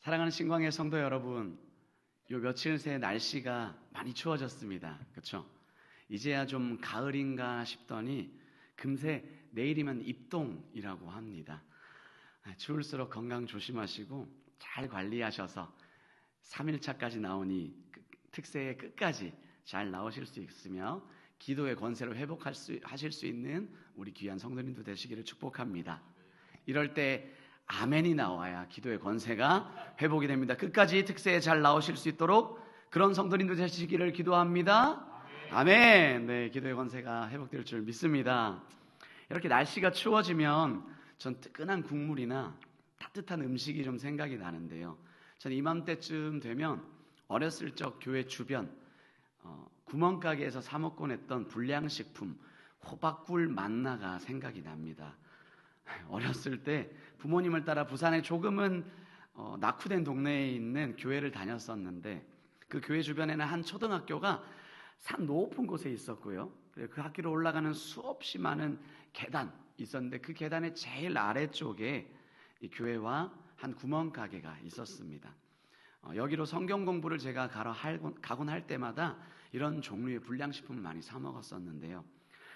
사랑하는 신광의 성도 여러분, 요 며칠 새 날씨가 많이 추워졌습니다. 그렇죠? 이제야 좀 가을인가 싶더니 금세 내일이면 입동이라고 합니다. 추울수록 건강 조심하시고 잘 관리하셔서 3일차까지 나오니 특세의 끝까지 잘 나오실 수 있으며 기도의 권세로 하실 수 있는 우리 귀한 성도님도 되시기를 축복합니다. 이럴 때 아멘이 나와야 기도의 권세가 회복이 됩니다. 끝까지 특세에 잘 나오실 수 있도록 그런 성도님도 되시기를 기도합니다. 아멘. 네, 기도의 권세가 회복될 줄 믿습니다. 이렇게 날씨가 추워지면 전 뜨끈한 국물이나 따뜻한 음식이 좀 생각이 나는데요. 전 이맘때쯤 되면 어렸을 적 교회 주변 구멍가게에서 사 먹곤 했던 불량식품 호박굴 만나가 생각이 납니다. 어렸을 때 부모님을 따라 부산에 조금은 낙후된 동네에 있는 교회를 다녔었는데 그 교회 주변에는 한 초등학교가 산 높은 곳에 있었고요. 그리고 그 학교로 올라가는 수없이 많은 계단 있었는데 그 계단의 제일 아래쪽에 이 교회와 한 구멍가게가 있었습니다. 여기로 성경 공부를 제가 가곤 할 때마다 이런 종류의 불량식품을 많이 사 먹었었는데요.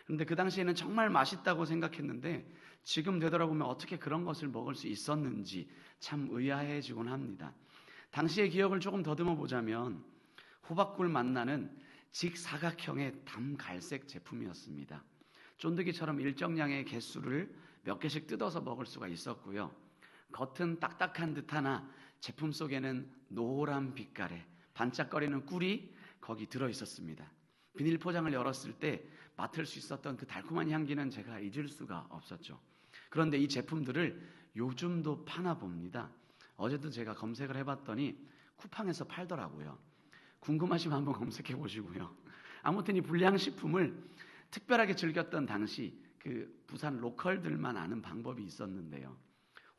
그런데 그 당시에는 정말 맛있다고 생각했는데 지금 되돌아보면 어떻게 그런 것을 먹을 수 있었는지 참 의아해지곤 합니다. 당시의 기억을 조금 더듬어 보자면 호박굴 만나는 직사각형의 담갈색 제품이었습니다. 쫀득이처럼 일정량의 개수를 몇 개씩 뜯어서 먹을 수가 있었고요. 겉은 딱딱한 듯하나 제품 속에는 노란 빛깔의 반짝거리는 꿀이 거기 들어있었습니다. 비닐 포장을 열었을 때 맡을 수 있었던 그 달콤한 향기는 제가 잊을 수가 없었죠. 그런데 이 제품들을 요즘도 파나 봅니다. 어제도 제가 검색을 해봤더니 쿠팡에서 팔더라고요. 궁금하시면 한번 검색해 보시고요. 아무튼 이 불량식품을 특별하게 즐겼던 당시 그 부산 로컬들만 아는 방법이 있었는데요.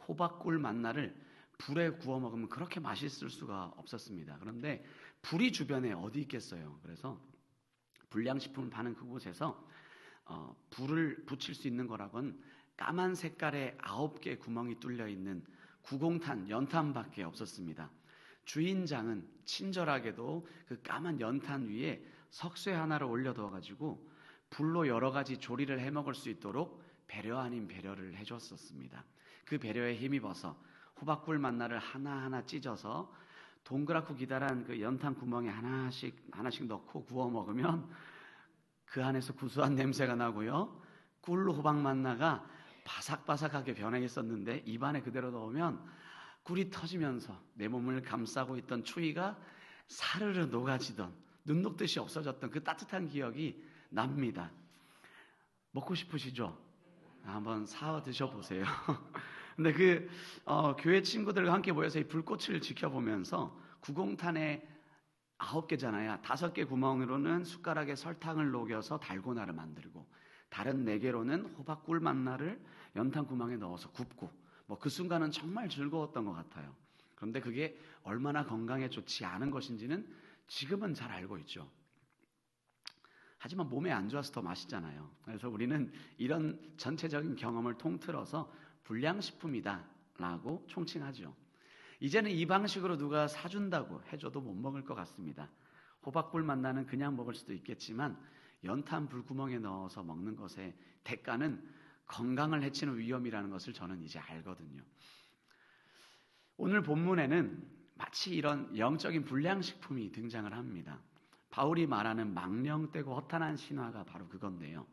호박굴 만나를 불에 구워 먹으면 그렇게 맛있을 수가 없었습니다. 그런데 불이 주변에 어디 있겠어요. 그래서 불량식품을 파는 그곳에서 불을 붙일 수 있는 거라곤 까만 색깔의 9개 구멍이 뚫려 있는 구공탄, 연탄밖에 없었습니다. 주인장은 친절하게도 그 까만 연탄 위에 석쇠 하나를 올려두어가지고 불로 여러 가지 조리를 해 먹을 수 있도록 배려 아닌 배려를 해줬었습니다. 그 배려에 힘입어서 호박굴 만나를 하나하나 찢어서 동그랗고 기다란 그 연탄 구멍에 하나씩 넣고 구워 먹으면 그 안에서 구수한 냄새가 나고요. 꿀 호박 만나가 바삭바삭하게 변해 있었는데 입안에 그대로 넣으면 꿀이 터지면서 내 몸을 감싸고 있던 추위가 사르르 녹아지던 눈 녹듯이 없어졌던 그 따뜻한 기억이 납니다. 먹고 싶으시죠? 한번 사 드셔보세요. 근데 교회 친구들과 함께 모여서 이 불꽃을 지켜보면서 구공탄에 9개잖아요. 5개 구멍으로는 숟가락에 설탕을 녹여서 달고나를 만들고 다른 4개로는 호박꿀 만나를 연탄 구멍에 넣어서 굽고 그 순간은 정말 즐거웠던 것 같아요. 그런데 그게 얼마나 건강에 좋지 않은 것인지는 지금은 잘 알고 있죠. 하지만 몸에 안 좋아서 더 맛있잖아요. 그래서 우리는 이런 전체적인 경험을 통틀어서 불량식품이다 라고 총칭하죠. 이제는 이 방식으로 누가 사준다고 해줘도 못 먹을 것 같습니다. 호박굴 만나는 그냥 먹을 수도 있겠지만 연탄 불구멍에 넣어서 먹는 것의 대가는 건강을 해치는 위험이라는 것을 저는 이제 알거든요. 오늘 본문에는 마치 이런 영적인 불량식품이 등장을 합니다. 바울이 말하는 망령되고 허탄한 신화가 바로 그건데요.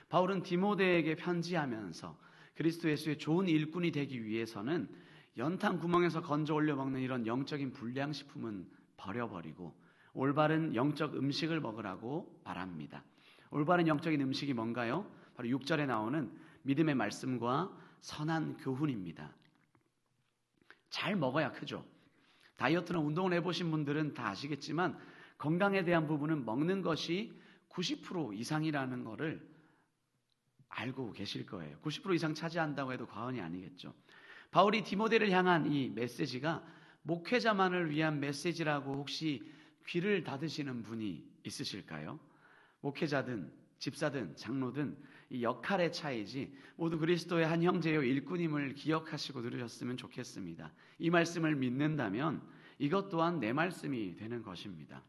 바울은 디모데에게 편지하면서 그리스도 예수의 좋은 일꾼이 되기 위해서는 연탄 구멍에서 건져 올려 먹는 이런 영적인 불량식품은 버려버리고 올바른 영적 음식을 먹으라고 말합니다. 올바른 영적인 음식이 뭔가요? 바로 6절에 나오는 믿음의 말씀과 선한 교훈입니다. 잘 먹어야 크죠. 다이어트나 운동을 해보신 분들은 다 아시겠지만 건강에 대한 부분은 먹는 것이 90% 이상이라는 것을 알고 계실 거예요. 90% 이상 차지한다고 해도 과언이 아니겠죠. 바울이 디모데를 향한 이 메시지가 목회자만을 위한 메시지라고 혹시 귀를 닫으시는 분이 있으실까요? 목회자든 집사든 장로든 이 역할의 차이지 모두 그리스도의 한 형제요 일꾼임을 기억하시고 들으셨으면 좋겠습니다. 이 말씀을 믿는다면 이것 또한 내 말씀이 되는 것입니다.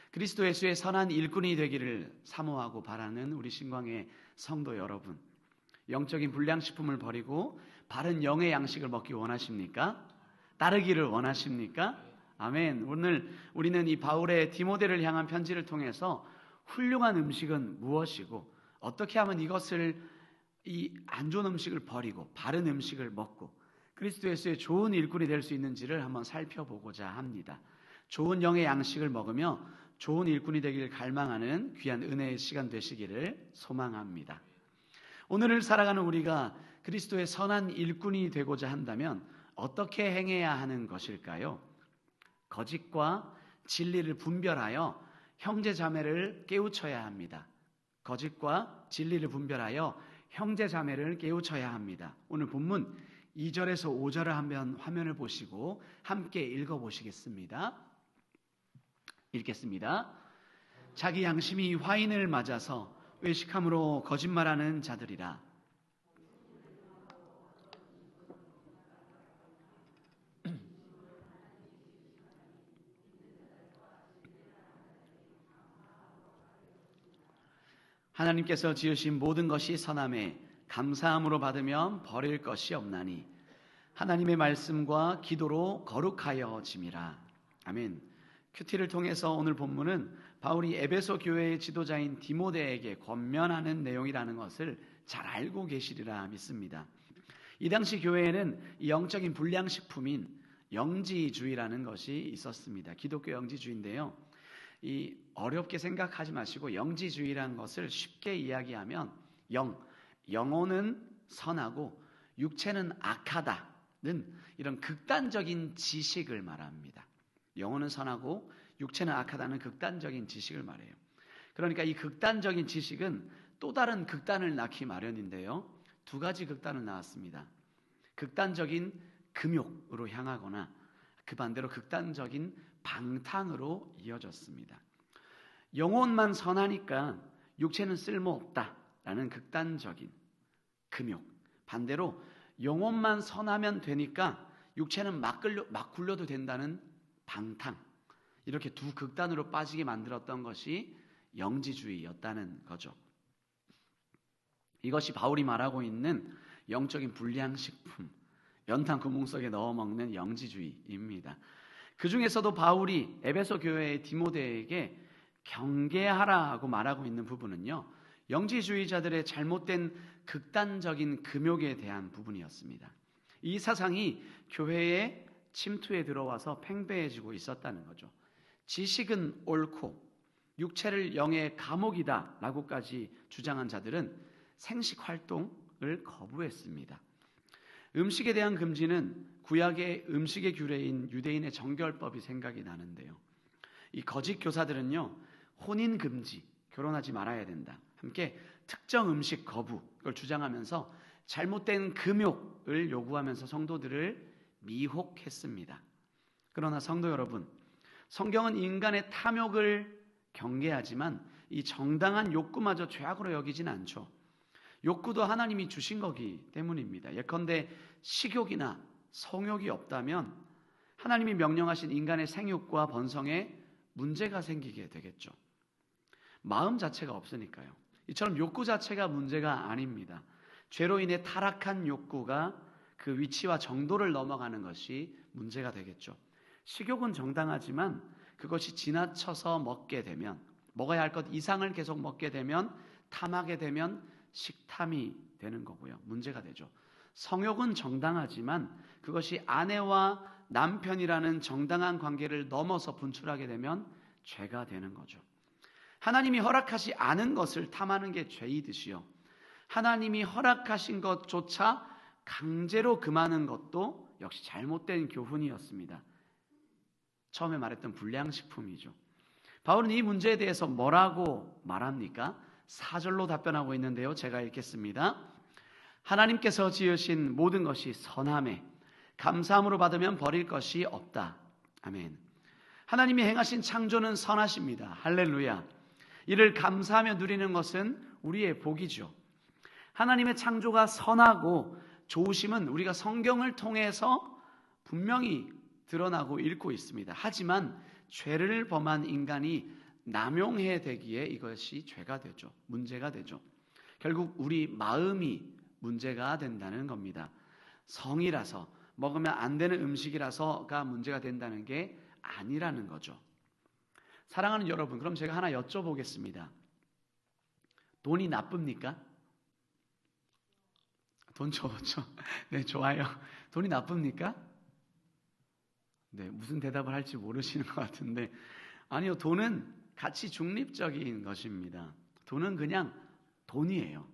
그리스도 예수의 선한 일꾼이 되기를 사모하고 바라는 우리 신광의 성도 여러분, 영적인 불량식품을 버리고 바른 영의 양식을 먹기 원하십니까? 따르기를 원하십니까? 아멘. 오늘 우리는 이 바울의 디모데를 향한 편지를 통해서 훌륭한 음식은 무엇이고 어떻게 하면 이것을 이 안 좋은 음식을 버리고 바른 음식을 먹고 그리스도 예수의 좋은 일꾼이 될 수 있는지를 한번 살펴보고자 합니다. 좋은 영의 양식을 먹으며 좋은 일꾼이 되기를 갈망하는 귀한 은혜의 시간 되시기를 소망합니다. 오늘을 살아가는 우리가 그리스도의 선한 일꾼이 되고자 한다면 어떻게 행해야 하는 것일까요? 거짓과 진리를 분별하여 형제 자매를 깨우쳐야 합니다. 거짓과 진리를 분별하여 형제 자매를 깨우쳐야 합니다. 오늘 본문 2절에서 5절을 한번 화면을 보시고 함께 읽어보시겠습니다. 읽겠습니다. 자기 양심이 화인을 맞아서 외식함으로 거짓말하는 자들이라. 하나님께서 지으신 모든 것이 선함에 감사함으로 받으면 버릴 것이 없나니 하나님의 말씀과 기도로 거룩하여짐이라. 아멘. 큐티를 통해서 오늘 본문은 바울이 에베소 교회의 지도자인 디모데에게 권면하는 내용이라는 것을 잘 알고 계시리라 믿습니다. 이 당시 교회에는 영적인 불량식품인 영지주의라는 것이 있었습니다. 기독교 영지주의인데요. 이 어렵게 생각하지 마시고 영지주의라는 것을 쉽게 이야기하면 영혼은 선하고 육체는 악하다는 이런 극단적인 지식을 말합니다. 영혼은 선하고 육체는 악하다는 극단적인 지식을 말해요. 그러니까 이 극단적인 지식은 또 다른 극단을 낳기 마련인데요. 두 가지 극단을 낳았습니다. 극단적인 금욕으로 향하거나 그 반대로 극단적인 방탕으로 이어졌습니다. 영혼만 선하니까 육체는 쓸모없다라는 극단적인 금욕, 반대로 영혼만 선하면 되니까 육체는 막 굴려도 된다는 방탕, 이렇게 두 극단으로 빠지게 만들었던 것이 영지주의였다는 거죠. 이것이 바울이 말하고 있는 영적인 불량식품, 연탄 구멍 속에 넣어 먹는 영지주의입니다. 그 중에서도 바울이 에베소 교회의 디모데에게 경계하라고 말하고 있는 부분은요, 영지주의자들의 잘못된 극단적인 금욕에 대한 부분이었습니다. 이 사상이 교회에 침투에 들어와서 팽배해지고 있었다는 거죠. 지식은 옳고 육체를 영의 감옥이다 라고까지 주장한 자들은 생식 활동을 거부했습니다. 음식에 대한 금지는 구약의 음식의 규례인 유대인의 정결법이 생각이 나는데요. 이 거짓 교사들은요, 혼인 금지, 결혼하지 말아야 된다, 함께 특정 음식 거부, 이걸 주장하면서 잘못된 금욕을 요구하면서 성도들을 미혹했습니다. 그러나 성도 여러분, 성경은 인간의 탐욕을 경계하지만 이 정당한 욕구마저 죄악으로 여기진 않죠. 욕구도 하나님이 주신 거기 때문입니다. 예컨대 식욕이나 성욕이 없다면 하나님이 명령하신 인간의 생육과 번성에 문제가 생기게 되겠죠. 마음 자체가 없으니까요. 이처럼 욕구 자체가 문제가 아닙니다. 죄로 인해 타락한 욕구가 그 위치와 정도를 넘어가는 것이 문제가 되겠죠. 식욕은 정당하지만 그것이 지나쳐서 먹게 되면, 먹어야 할 것 이상을 계속 먹게 되면, 탐하게 되면 식탐이 되는 거고요. 문제가 되죠. 성욕은 정당하지만 그것이 아내와 남편이라는 정당한 관계를 넘어서 분출하게 되면 죄가 되는 거죠. 하나님이 허락하지 않은 것을 탐하는 게 죄이듯이요, 하나님이 허락하신 것조차 강제로 금하는 것도 역시 잘못된 교훈이었습니다. 처음에 말했던 불량식품이죠. 바울은 이 문제에 대해서 뭐라고 말합니까? 4절로 답변하고 있는데요. 제가 읽겠습니다. 하나님께서 지으신 모든 것이 선함에 감사함으로 받으면 버릴 것이 없다. 아멘. 하나님이 행하신 창조는 선하십니다. 할렐루야. 이를 감사하며 누리는 것은 우리의 복이죠. 하나님의 창조가 선하고 좋으심은 우리가 성경을 통해서 분명히 드러나고 읽고 있습니다. 하지만 죄를 범한 인간이 남용해 되기에 이것이 죄가 되죠. 문제가 되죠. 결국 우리 마음이 문제가 된다는 겁니다. 성이라서, 먹으면 안 되는 음식이라서가 문제가 된다는 게 아니라는 거죠. 사랑하는 여러분, 그럼 제가 하나 여쭤보겠습니다. 돈이 나쁩니까? 돈 좋죠. 네, 좋아요. 돈이 나쁩니까? 네, 무슨 대답을 할지 모르시는 것 같은데, 아니요, 돈은 가치 중립적인 것입니다. 돈은 그냥 돈이에요.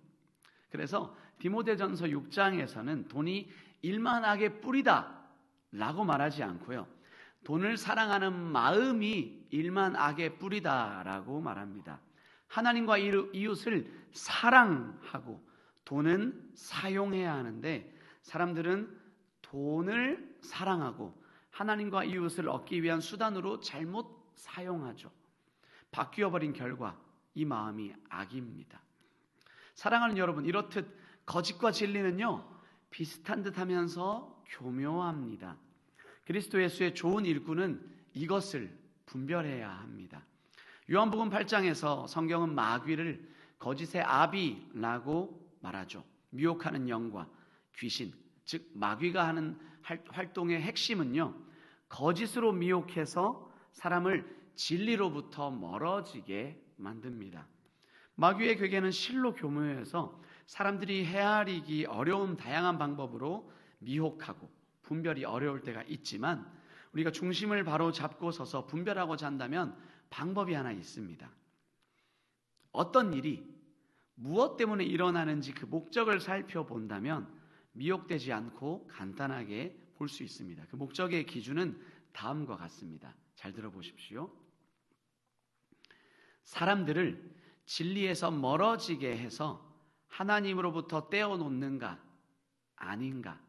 그래서 디모데전서 6장에서는 돈이 일만 악의 뿌리다 라고 말하지 않고요, 돈을 사랑하는 마음이 일만 악의 뿌리다 라고 말합니다. 하나님과 이웃을 사랑하고 돈은 사용해야 하는데, 사람들은 돈을 사랑하고 하나님과 이웃을 얻기 위한 수단으로 잘못 사용하죠. 바뀌어버린 결과 이 마음이 악입니다. 사랑하는 여러분, 이렇듯 거짓과 진리는요, 비슷한 듯 하면서 교묘합니다. 그리스도 예수의 좋은 일꾼은 이것을 분별해야 합니다. 요한복음 8장에서 성경은 마귀를 거짓의 아비라고 말하죠. 미혹하는 영과 귀신, 즉 마귀가 하는 활동의 핵심은요, 거짓으로 미혹해서 사람을 진리로부터 멀어지게 만듭니다. 마귀의 괴계는 실로 교묘해서 사람들이 헤아리기 어려운 다양한 방법으로 미혹하고 분별이 어려울 때가 있지만, 우리가 중심을 바로 잡고 서서 분별하고자 한다면 방법이 하나 있습니다. 어떤 일이 무엇 때문에 일어나는지 그 목적을 살펴본다면 미혹되지 않고 간단하게 볼 수 있습니다. 그 목적의 기준은 다음과 같습니다. 잘 들어보십시오. 사람들을 진리에서 멀어지게 해서 하나님으로부터 떼어놓는가 아닌가,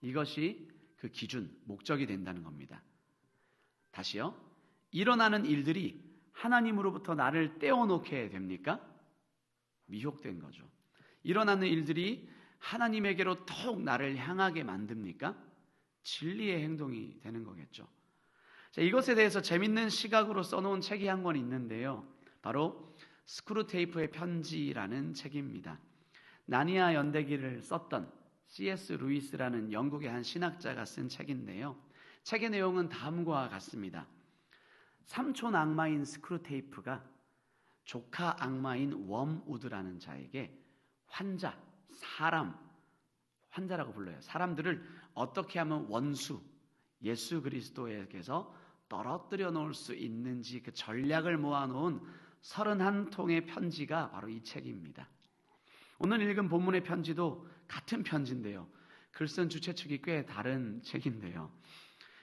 이것이 그 기준, 목적이 된다는 겁니다. 다시요. 일어나는 일들이 하나님으로부터 나를 떼어놓게 됩니까? 미혹된 거죠. 일어나는 일들이 하나님에게로 더욱 나를 향하게 만듭니까? 진리의 행동이 되는 거겠죠. 자, 이것에 대해서 재밌는 시각으로 써놓은 책이 한 권 있는데요, 바로 스크루테이프의 편지라는 책입니다. 나니아 연대기를 썼던 C.S. 루이스라는 영국의 한 신학자가 쓴 책인데요, 책의 내용은 다음과 같습니다. 삼촌 악마인 스크루테이프가 조카 악마인 웜우드라는 자에게 환자라고 불러요. 사람들을 어떻게 하면 원수 예수 그리스도에게서 떨어뜨려 놓을 수 있는지 그 전략을 모아놓은 31통의 편지가 바로 이 책입니다. 오늘 읽은 본문의 편지도 같은 편지인데요, 글쓴 주최 측이 꽤 다른 책인데요,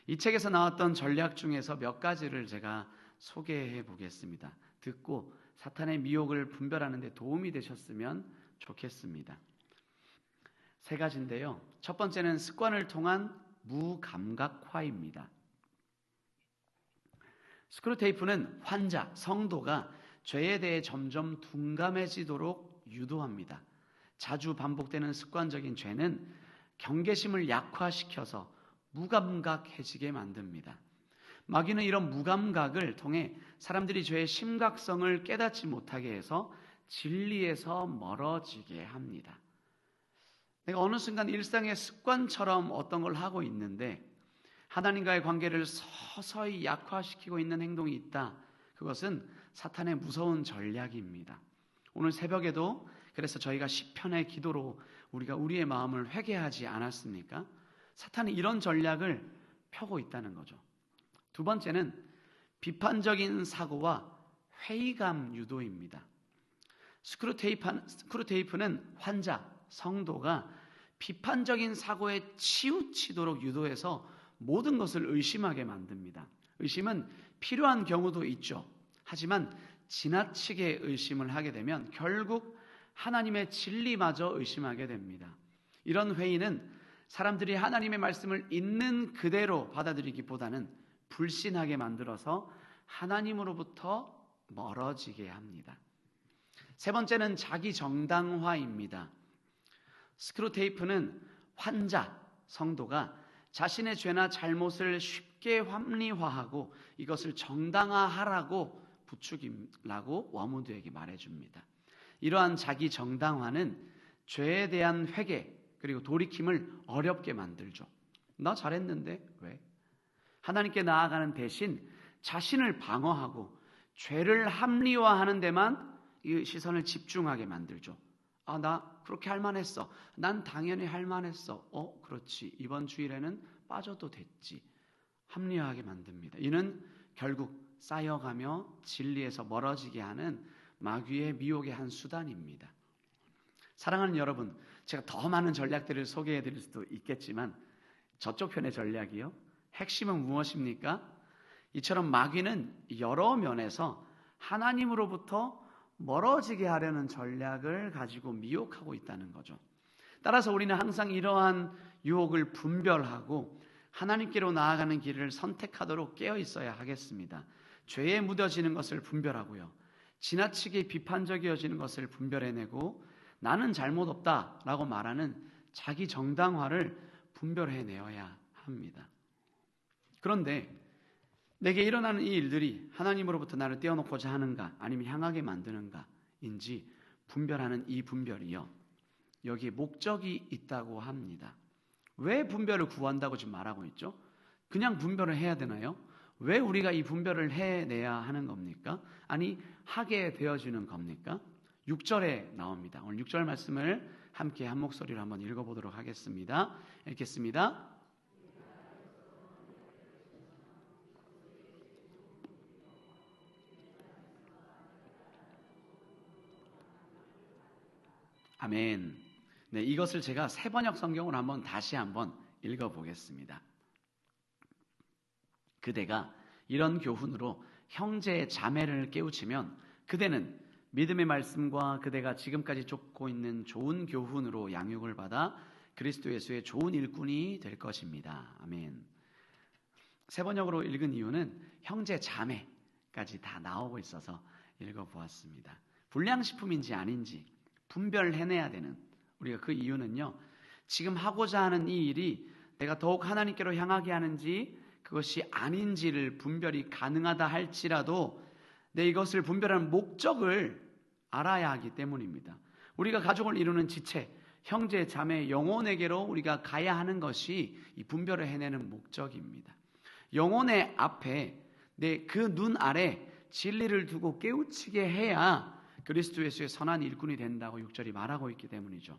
이 책에서 나왔던 전략 중에서 몇 가지를 제가 소개해 보겠습니다. 듣고 사탄의 미혹을 분별하는 데 도움이 되셨으면 좋겠습니다. 3가지인데요. 첫 번째는 습관을 통한 무감각화입니다. 스크루테이프는 환자, 성도가 죄에 대해 점점 둔감해지도록 유도합니다. 자주 반복되는 습관적인 죄는 경계심을 약화시켜서 무감각해지게 만듭니다. 마귀는 이런 무감각을 통해 사람들이 죄의 심각성을 깨닫지 못하게 해서 진리에서 멀어지게 합니다. 내가 어느 순간 일상의 습관처럼 어떤 걸 하고 있는데 하나님과의 관계를 서서히 약화시키고 있는 행동이 있다. 그것은 사탄의 무서운 전략입니다. 오늘 새벽에도 그래서 저희가 시편의 기도로 우리가 우리의 마음을 회개하지 않았습니까? 사탄이 이런 전략을 펴고 있다는 거죠. 두 번째는 비판적인 사고와 회의감 유도입니다. 스크루테이프는 환자, 성도가 비판적인 사고에 치우치도록 유도해서 모든 것을 의심하게 만듭니다. 의심은 필요한 경우도 있죠. 하지만 지나치게 의심을 하게 되면 결국 하나님의 진리마저 의심하게 됩니다. 이런 회의는 사람들이 하나님의 말씀을 있는 그대로 받아들이기보다는 불신하게 만들어서 하나님으로부터 멀어지게 합니다. 세 번째는 자기 정당화입니다. 스크루테이프는 환자, 성도가 자신의 죄나 잘못을 쉽게 합리화하고 이것을 정당화하라고 부추기라고 워무드에게 말해줍니다. 이러한 자기 정당화는 죄에 대한 회개 그리고 돌이킴을 어렵게 만들죠. 나 잘했는데 왜? 하나님께 나아가는 대신 자신을 방어하고 죄를 합리화하는 데만 이 시선을 집중하게 만들죠. 나 그렇게 할 만했어. 난 당연히 할 만했어. 그렇지. 이번 주일에는 빠져도 됐지. 합리화하게 만듭니다. 이는 결국 쌓여가며 진리에서 멀어지게 하는 마귀의 미혹의 한 수단입니다. 사랑하는 여러분, 제가 더 많은 전략들을 소개해 드릴 수도 있겠지만 저쪽 편의 전략이요. 핵심은 무엇입니까? 이처럼 마귀는 여러 면에서 하나님으로부터 멀어지게 하려는 전략을 가지고 미혹하고 있다는 거죠. 따라서 우리는 항상 이러한 유혹을 분별하고 하나님께로 나아가는 길을 선택하도록 깨어 있어야 하겠습니다. 죄에 묻어지는 것을 분별하고요. 지나치게 비판적이어지는 것을 분별해내고 나는 잘못 없다라고 말하는 자기 정당화를 분별해내어야 합니다. 그런데 내게 일어나는 이 일들이 하나님으로부터 나를 떼어놓고자 하는가 아니면 향하게 만드는가인지 분별하는 이 분별이요. 여기에 목적이 있다고 합니다. 왜 분별을 구한다고 지금 말하고 있죠? 그냥 분별을 해야 되나요? 왜 우리가 이 분별을 해내야 하는 겁니까? 아니 하게 되어지는 겁니까? 6절에 나옵니다. 오늘 6절 말씀을 함께 한 목소리로 한번 읽어보도록 하겠습니다. 읽겠습니다. 아멘. 네, 이것을 제가 새번역 성경으로 다시 한번 읽어보겠습니다. 그대가 이런 교훈으로 형제 자매를 깨우치면 그대는 믿음의 말씀과 그대가 지금까지 쫓고 있는 좋은 교훈으로 양육을 받아 그리스도 예수의 좋은 일꾼이 될 것입니다. 아멘. 새번역으로 읽은 이유는 형제 자매까지 다 나오고 있어서 읽어보았습니다. 불량식품인지 아닌지 분별해내야 되는 우리가 그 이유는요. 지금 하고자 하는 이 일이 내가 더욱 하나님께로 향하게 하는지 그것이 아닌지를 분별이 가능하다 할지라도 내 이것을 분별하는 목적을 알아야 하기 때문입니다. 우리가 가족을 이루는 지체, 형제, 자매, 영혼에게로 우리가 가야 하는 것이 이 분별을 해내는 목적입니다. 영혼의 앞에 내 그 눈 아래 진리를 두고 깨우치게 해야 그리스도 예수의 선한 일꾼이 된다고 6절이 말하고 있기 때문이죠.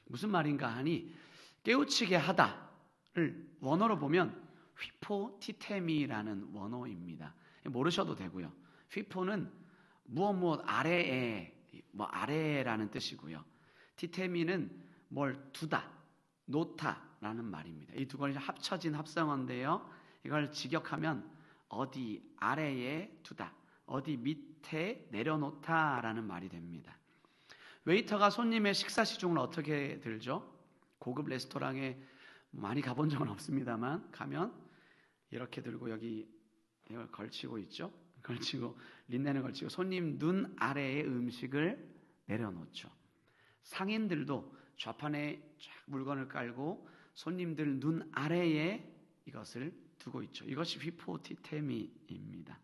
무슨 말인가 하니 깨우치게 하다를 원어로 보면 휘포티테미라는 원어입니다. 모르셔도 되고요. 휘포는 무엇 아래에 아래라는 뜻이고요. 티테미는 뭘 두다, 놓다라는 말입니다. 이 두 가지 합쳐진 합성어인데요. 이걸 직역하면 어디 아래에 두다, 어디 밑에 내려놓다라는 말이 됩니다. 웨이터가 손님의 식사 시중을 어떻게 들죠? 고급 레스토랑에 많이 가본 적은 없습니다만 가면 이렇게 들고 여기 이걸 걸치고 있죠. 걸치고 린넨을 걸치고 손님 눈 아래에 음식을 내려놓죠. 상인들도 좌판에 쫙 물건을 깔고 손님들 눈 아래에 이것을 두고 있죠. 이것이 휘포티테미입니다.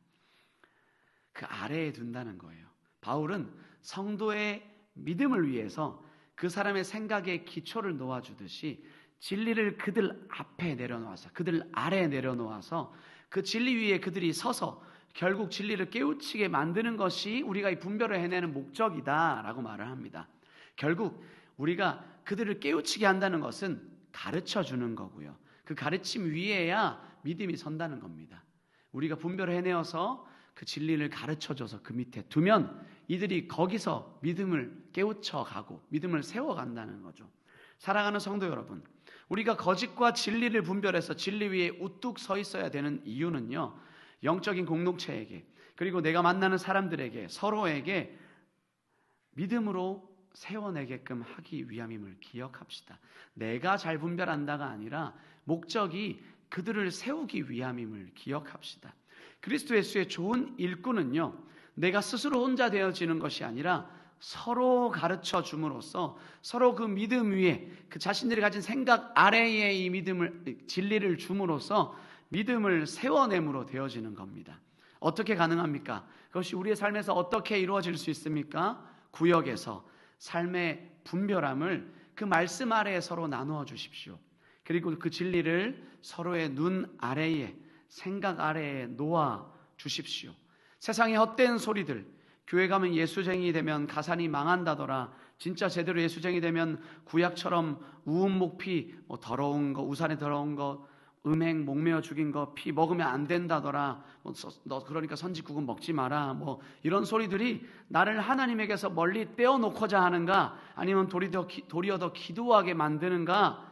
그 아래에 둔다는 거예요. 바울은 성도의 믿음을 위해서 그 사람의 생각에 기초를 놓아주듯이 진리를 그들 앞에 내려놓아서 그들 아래에 내려놓아서 그 진리 위에 그들이 서서 결국 진리를 깨우치게 만드는 것이 우리가 이 분별을 해내는 목적이다라고 말을 합니다. 결국 우리가 그들을 깨우치게 한다는 것은 가르쳐 주는 거고요. 그 가르침 위에야 믿음이 선다는 겁니다. 우리가 분별을 해내어서 그 진리를 가르쳐줘서 그 밑에 두면 이들이 거기서 믿음을 깨우쳐가고 믿음을 세워간다는 거죠. 사랑하는 성도 여러분, 우리가 거짓과 진리를 분별해서 진리 위에 우뚝 서 있어야 되는 이유는요, 영적인 공동체에게 그리고 내가 만나는 사람들에게 서로에게 믿음으로 세워내게끔 하기 위함임을 기억합시다. 내가 잘 분별한다가 아니라 목적이 그들을 세우기 위함임을 기억합시다. 그리스도 예수의 좋은 일꾼은요, 내가 스스로 혼자 되어지는 것이 아니라 서로 가르쳐 줌으로써 서로 그 믿음 위에 그 자신들이 가진 생각 아래에 이 믿음을 진리를 줌으로써 믿음을 세워냄으로 되어지는 겁니다. 어떻게 가능합니까? 그것이 우리의 삶에서 어떻게 이루어질 수 있습니까? 구역에서 삶의 분별함을 그 말씀 아래에 서로 나누어 주십시오. 그리고 그 진리를 서로의 눈 아래에 생각 아래에 놓아 주십시오. 세상의 헛된 소리들, 교회 가면 예수쟁이 되면 가산이 망한다더라, 진짜 제대로 예수쟁이 되면 구약처럼 우음목피, 더러운 거, 우산에 더러운 거, 음행 목매어 죽인 거 피 먹으면 안 된다더라, 너 그러니까 선지국은 먹지 마라, 이런 소리들이 나를 하나님에게서 멀리 떼어놓고자 하는가, 아니면 도리어 더 기도하게 만드는가,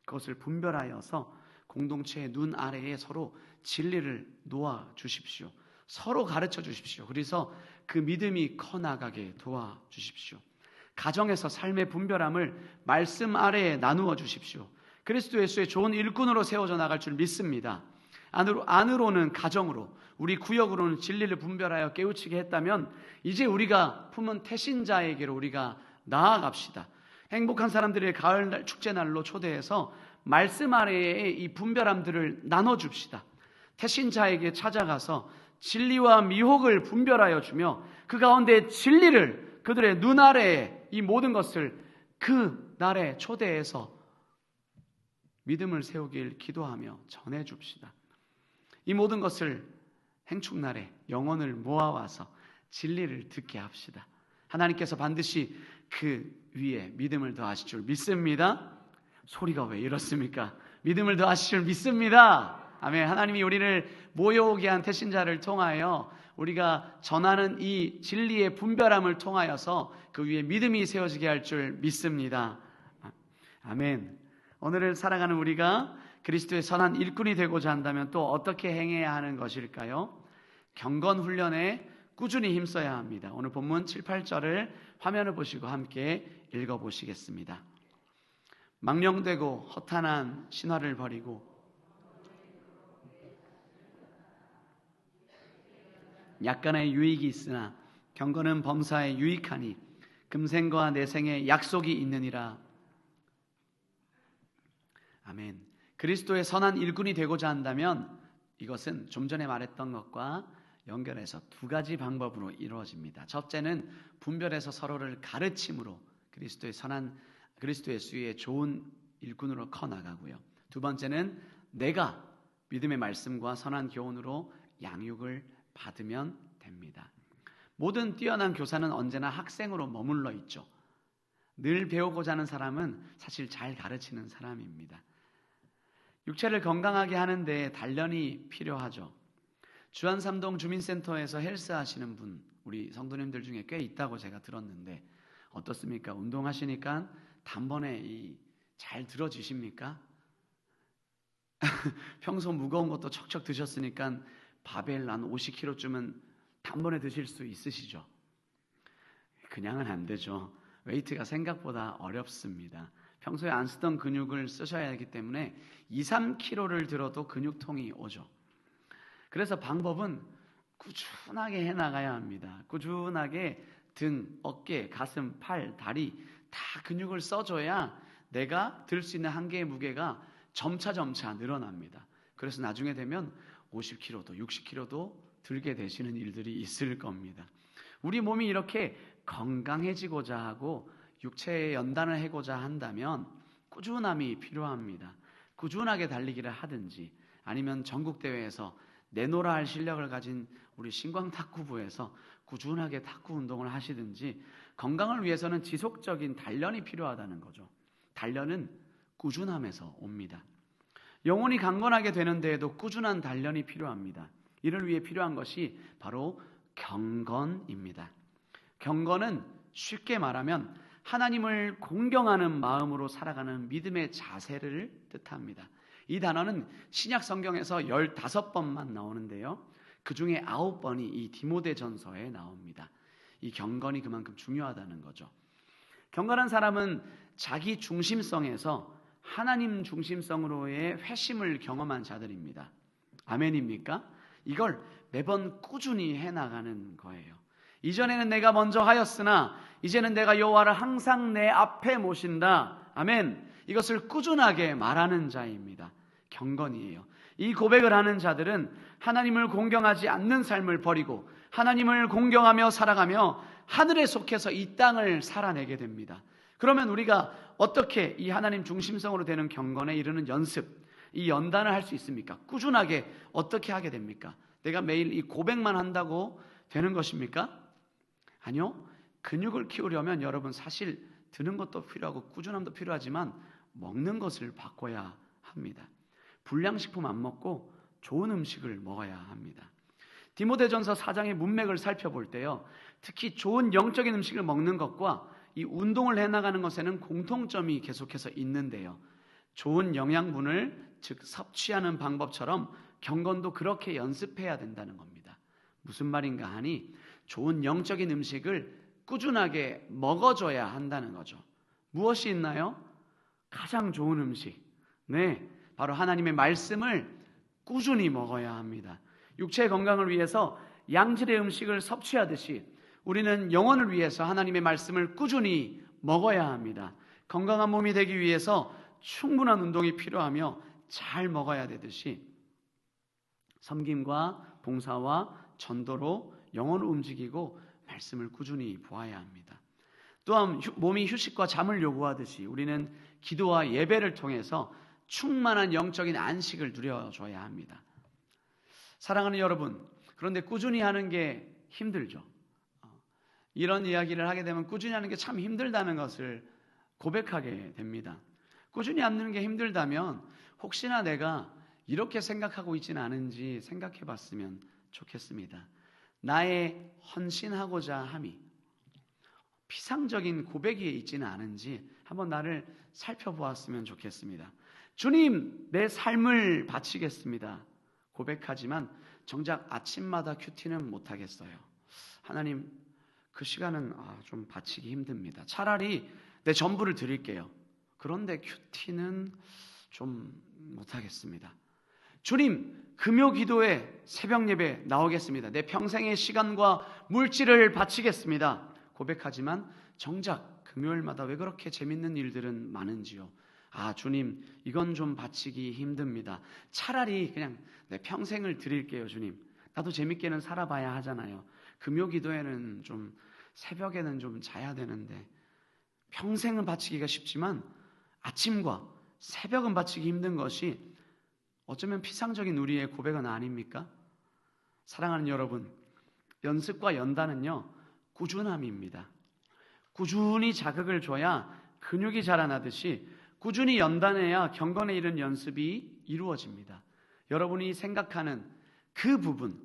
그것을 분별하여서 공동체의 눈 아래에 서로 진리를 놓아 주십시오. 서로 가르쳐 주십시오. 그래서 그 믿음이 커나가게 도와주십시오. 가정에서 삶의 분별함을 말씀 아래에 나누어 주십시오. 그리스도 예수의 좋은 일꾼으로 세워져 나갈 줄 믿습니다. 안으로는 가정으로, 우리 구역으로는 진리를 분별하여 깨우치게 했다면 이제 우리가 품은 태신자에게로 우리가 나아갑시다. 행복한 사람들의 가을날 축제날로 초대해서 말씀 아래에 이 분별함들을 나눠줍시다. 태신자에게 찾아가서 진리와 미혹을 분별하여 주며 그 가운데 진리를 그들의 눈 아래에 이 모든 것을 그 날에 초대해서 믿음을 세우길 기도하며 전해줍시다. 이 모든 것을 행축날에 영혼을 모아와서 진리를 듣게 합시다. 하나님께서 반드시 그 위에 믿음을 더하실 줄 믿습니다. 소리가 왜 이렇습니까? 믿음을 더하실 줄 믿습니다. 아멘. 하나님이 우리를 모여오게 한 태신자를 통하여 우리가 전하는 이 진리의 분별함을 통하여서 그 위에 믿음이 세워지게 할 줄 믿습니다. 아멘. 오늘을 살아가는 우리가 그리스도의 선한 일꾼이 되고자 한다면 또 어떻게 행해야 하는 것일까요? 경건 훈련에 꾸준히 힘써야 합니다. 오늘 본문 7, 8절을 화면을 보시고 함께 읽어보시겠습니다. 망령되고 허탄한 신화를 버리고 약간의 유익이 있으나 경건은 범사에 유익하니 금생과 내생에 약속이 있느니라. 아멘. 그리스도의 선한 일꾼이 되고자 한다면 이것은 좀 전에 말했던 것과 연결해서 두 가지 방법으로 이루어집니다. 첫째는 분별해서 서로를 가르침으로 그리스도 예수의 좋은 일꾼으로 커 나가고요. 두 번째는 내가 믿음의 말씀과 선한 교훈으로 양육을 받으면 됩니다. 모든 뛰어난 교사는 언제나 학생으로 머물러 있죠. 늘 배우고자 하는 사람은 사실 잘 가르치는 사람입니다. 육체를 건강하게 하는데 단련이 필요하죠. 주안삼동 주민센터에서 헬스 하시는 분, 우리 성도님들 중에 꽤 있다고 제가 들었는데 어떻습니까? 운동하시니까 단번에 잘 들어지십니까? 평소 무거운 것도 척척 드셨으니까 바벨 한 50kg쯤은 단번에 드실 수 있으시죠? 그냥은 안 되죠. 웨이트가 생각보다 어렵습니다. 평소에 안 쓰던 근육을 쓰셔야 하기 때문에 2, 3kg를 들어도 근육통이 오죠. 그래서 방법은 꾸준하게 해나가야 합니다. 꾸준하게 등, 어깨, 가슴, 팔, 다리 다 근육을 써줘야 내가 들 수 있는 한계의 무게가 점차 늘어납니다. 그래서 나중에 되면 50kg도 60kg도 들게 되시는 일들이 있을 겁니다. 우리 몸이 이렇게 건강해지고자 하고 육체의 연단을 해고자 한다면 꾸준함이 필요합니다. 꾸준하게 달리기를 하든지 아니면 전국대회에서 내노라 할 실력을 가진 우리 신광탁구부에서 꾸준하게 탁구 운동을 하시든지 건강을 위해서는 지속적인 단련이 필요하다는 거죠. 단련은 꾸준함에서 옵니다. 영혼이 강건하게 되는 데에도 꾸준한 단련이 필요합니다. 이를 위해 필요한 것이 바로 경건입니다. 경건은 쉽게 말하면 하나님을 공경하는 마음으로 살아가는 믿음의 자세를 뜻합니다. 이 단어는 신약 성경에서 15번만 나오는데요. 그 중에 9번이 이 디모데전서에 나옵니다. 이 경건이 그만큼 중요하다는 거죠. 경건한 사람은 자기 중심성에서 하나님 중심성으로의 회심을 경험한 자들입니다. 아멘입니까? 이걸 매번 꾸준히 해나가는 거예요. 이전에는 내가 먼저 하였으나 이제는 내가 여호와를 항상 내 앞에 모신다. 아멘. 이것을 꾸준하게 말하는 자입니다. 경건이에요. 이 고백을 하는 자들은 하나님을 공경하지 않는 삶을 버리고 하나님을 공경하며 살아가며 하늘에 속해서 이 땅을 살아내게 됩니다. 그러면 우리가 어떻게 이 하나님 중심성으로 되는 경건에 이르는 연습, 이 연단을 할 수 있습니까? 꾸준하게 어떻게 하게 됩니까? 내가 매일 이 고백만 한다고 되는 것입니까? 아니요. 근육을 키우려면 여러분 사실 드는 것도 필요하고 꾸준함도 필요하지만 먹는 것을 바꿔야 합니다. 불량식품 안 먹고 좋은 음식을 먹어야 합니다. 디모데전서 4장의 문맥을 살펴볼 때요, 특히 좋은 영적인 음식을 먹는 것과 이 운동을 해나가는 것에는 공통점이 계속해서 있는데요, 좋은 영양분을 즉 섭취하는 방법처럼 경건도 그렇게 연습해야 된다는 겁니다. 무슨 말인가 하니 좋은 영적인 음식을 꾸준하게 먹어줘야 한다는 거죠. 무엇이 있나요? 가장 좋은 음식, 네, 바로 하나님의 말씀을 꾸준히 먹어야 합니다. 육체의 건강을 위해서 양질의 음식을 섭취하듯이 우리는 영혼을 위해서 하나님의 말씀을 꾸준히 먹어야 합니다. 건강한 몸이 되기 위해서 충분한 운동이 필요하며 잘 먹어야 되듯이 섬김과 봉사와 전도로 영혼을 움직이고 말씀을 꾸준히 보아야 합니다. 또한 몸이 휴식과 잠을 요구하듯이 우리는 기도와 예배를 통해서 충만한 영적인 안식을 누려줘야 합니다. 사랑하는 여러분, 그런데 꾸준히 하는 게 힘들죠. 이런 이야기를 하게 되면 꾸준히 하는 게 참 힘들다는 것을 고백하게 됩니다. 꾸준히 하는 게 힘들다면 혹시나 내가 이렇게 생각하고 있지는 않은지 생각해 봤으면 좋겠습니다. 나의 헌신하고자 함이 피상적인 고백이 있지는 않은지 한번 나를 살펴보았으면 좋겠습니다. 주님, 내 삶을 바치겠습니다. 고백하지만 정작 아침마다 큐티는 못하겠어요. 하나님, 그 시간은 좀 바치기 힘듭니다. 차라리 내 전부를 드릴게요. 그런데 큐티는 좀 못하겠습니다. 주님, 금요 기도에 새벽 예배 나오겠습니다. 내 평생의 시간과 물질을 바치겠습니다. 고백하지만 정작 금요일마다 왜 그렇게 재밌는 일들은 많은지요. 주님, 이건 좀 바치기 힘듭니다. 차라리 그냥 내 평생을 드릴게요. 주님, 나도 재밌게는 살아봐야 하잖아요. 금요 기도에는 좀 새벽에는 좀 자야 되는데 평생은 바치기가 쉽지만 아침과 새벽은 바치기 힘든 것이 어쩌면 피상적인 우리의 고백은 아닙니까? 사랑하는 여러분, 연습과 연단은요, 꾸준함입니다. 꾸준히 자극을 줘야 근육이 자라나듯이 꾸준히 연단해야 경건에 이른 연습이 이루어집니다. 여러분이 생각하는 그 부분,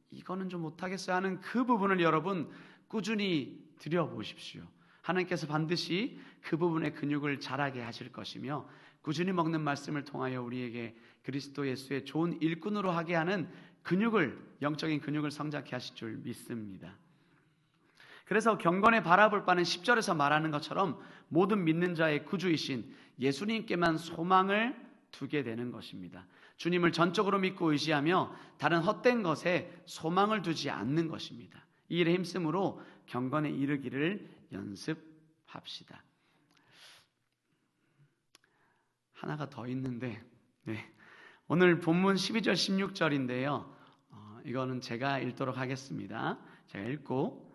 이거는 좀 못하겠어요 하는 그 부분을 여러분 꾸준히 들여보십시오. 하나님께서 반드시 그 부분의 근육을 자라게 하실 것이며 꾸준히 먹는 말씀을 통하여 우리에게 그리스도 예수의 좋은 일꾼으로 하게 하는 영적인 근육을 성장케 하실 줄 믿습니다. 그래서 경건에 바라볼 바는 10절에서 말하는 것처럼 모든 믿는 자의 구주이신 예수님께만 소망을 두게 되는 것입니다. 주님을 전적으로 믿고 의지하며 다른 헛된 것에 소망을 두지 않는 것입니다. 이 일에 힘쓰므로 경건에 이르기를 연습합시다. 하나가 더 있는데, 오늘 본문 12절 16절인데요. 이거는 제가 읽도록 하겠습니다. 제가 읽고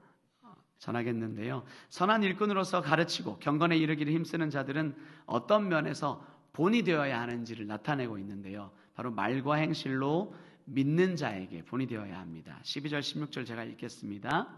전하겠는데요. 선한 일꾼으로서 가르치고 경건에 이르기를 힘쓰는 자들은 어떤 면에서 본이 되어야 하는지를 나타내고 있는데요. 바로 말과 행실로 믿는 자에게 본이 되어야 합니다. 12절 16절 제가 읽겠습니다.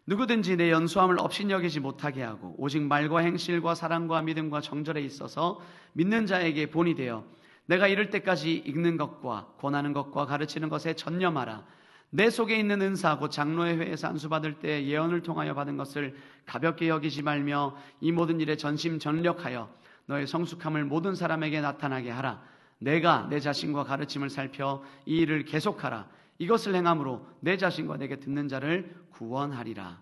누구든지 내 연소함을 업신여기지 못하게 하고 오직 말과 행실과 사랑과 믿음과 정절에 있어서 믿는 자에게 본이 되어 내가 이를 때까지 읽는 것과 권하는 것과 가르치는 것에 전념하라. 내 속에 있는 은사 곧 장로의 회에서 안수받을 때 예언을 통하여 받은 것을 가볍게 여기지 말며 이 모든 일에 전심전력하여 너의 성숙함을 모든 사람에게 나타나게 하라. 내가 내 자신과 가르침을 살펴 이 일을 계속하라. 이것을 행함으로 내 자신과 내게 듣는 자를 구원하리라.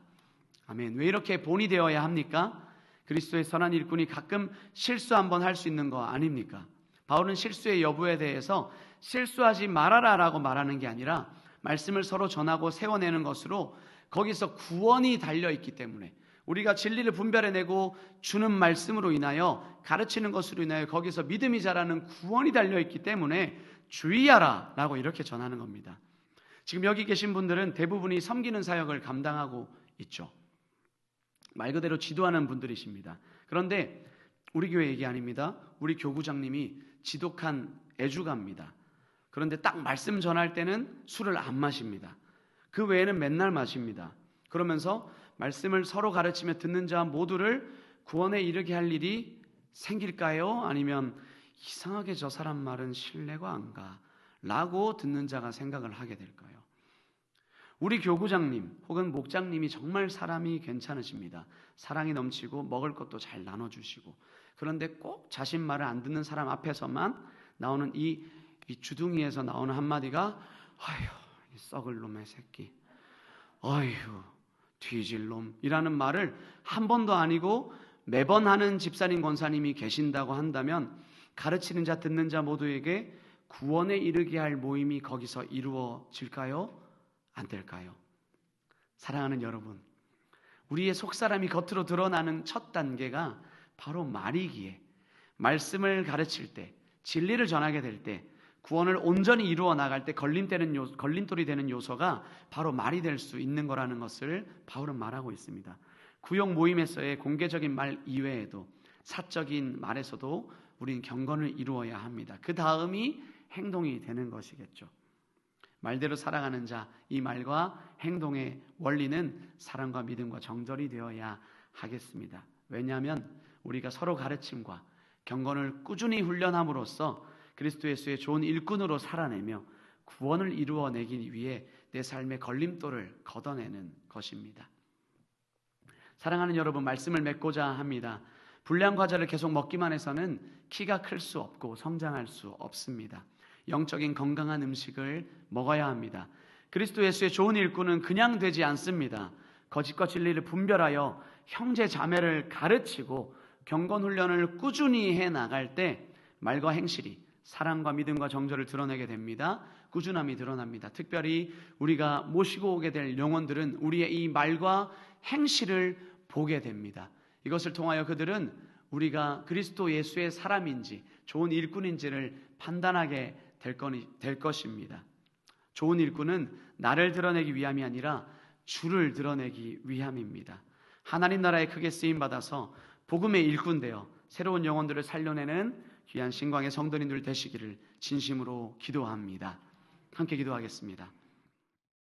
아멘. 왜 이렇게 본이 되어야 합니까? 그리스도의 선한 일꾼이 가끔 실수 한번 할 수 있는 거 아닙니까? 바울은 실수의 여부에 대해서 실수하지 말아라 라고 말하는 게 아니라 말씀을 서로 전하고 세워내는 것으로 거기서 구원이 달려있기 때문에, 우리가 진리를 분별해내고 주는 말씀으로 인하여, 가르치는 것으로 인하여 거기서 믿음이 자라는 구원이 달려있기 때문에 주의하라 라고 이렇게 전하는 겁니다. 지금 여기 계신 분들은 대부분이 섬기는 사역을 감당하고 있죠. 말 그대로 지도하는 분들이십니다. 그런데 우리 교회 얘기 아닙니다. 우리 교구장님이 지독한 애주가입니다. 그런데 딱 말씀 전할 때는 술을 안 마십니다. 그 외에는 맨날 마십니다. 그러면서 말씀을 서로 가르치며 듣는 자 모두를 구원에 이르게 할 일이 생길까요? 아니면 이상하게 저 사람 말은 신뢰가 안 가 라고 듣는 자가 생각을 하게 될까요? 우리 교구장님 혹은 목장님이 정말 사람이 괜찮으십니다. 사랑이 넘치고 먹을 것도 잘 나눠주시고, 그런데 꼭 자신 말을 안 듣는 사람 앞에서만 나오는 이 주둥이에서 나오는 한마디가 아휴 이 썩을 놈의 새끼, 아휴 뒤질 놈이라는 말을 한 번도 아니고 매번 하는 집사님 권사님이 계신다고 한다면, 가르치는 자 듣는 자 모두에게 구원에 이르게 할 모임이 거기서 이루어질까요? 안 될까요? 사랑하는 여러분, 우리의 속사람이 겉으로 드러나는 첫 단계가 바로 말이기에, 말씀을 가르칠 때, 진리를 전하게 될 때, 구원을 온전히 이루어 나갈 때 걸림돌이 되는 요소가 바로 말이 될 수 있는 거라는 것을 바울은 말하고 있습니다. 구역 모임에서의 공개적인 말 이외에도 사적인 말에서도 우린 경건을 이루어야 합니다. 그 다음이 행동이 되는 것이겠죠. 말대로 살아가는 자, 이 말과 행동의 원리는 사랑과 믿음과 정절이 되어야 하겠습니다. 왜냐하면 우리가 서로 가르침과 경건을 꾸준히 훈련함으로써 그리스도 예수의 좋은 일꾼으로 살아내며 구원을 이루어내기 위해 내 삶의 걸림돌을 걷어내는 것입니다. 사랑하는 여러분, 말씀을 맺고자 합니다. 불량 과자를 계속 먹기만 해서는 키가 클 수 없고 성장할 수 없습니다. 영적인 건강한 음식을 먹어야 합니다. 그리스도 예수의 좋은 일꾼은 그냥 되지 않습니다. 거짓과 진리를 분별하여 형제 자매를 가르치고 경건 훈련을 꾸준히 해나갈 때 말과 행실이 사랑과 믿음과 정절을 드러내게 됩니다. 꾸준함이 드러납니다. 특별히 우리가 모시고 오게 될 영혼들은 우리의 이 말과 행실을 보게 됩니다. 이것을 통하여 그들은 우리가 그리스도 예수의 사람인지 좋은 일꾼인지를 판단하게 될 것입니다. 좋은 일꾼은 나를 드러내기 위함이 아니라 주를 드러내기 위함입니다. 하나님 나라에 크게 쓰임받아서 복음의 일꾼 되어 새로운 영혼들을 살려내는 귀한 신광의 성도님들 되시기를 진심으로 기도합니다. 함께 기도하겠습니다.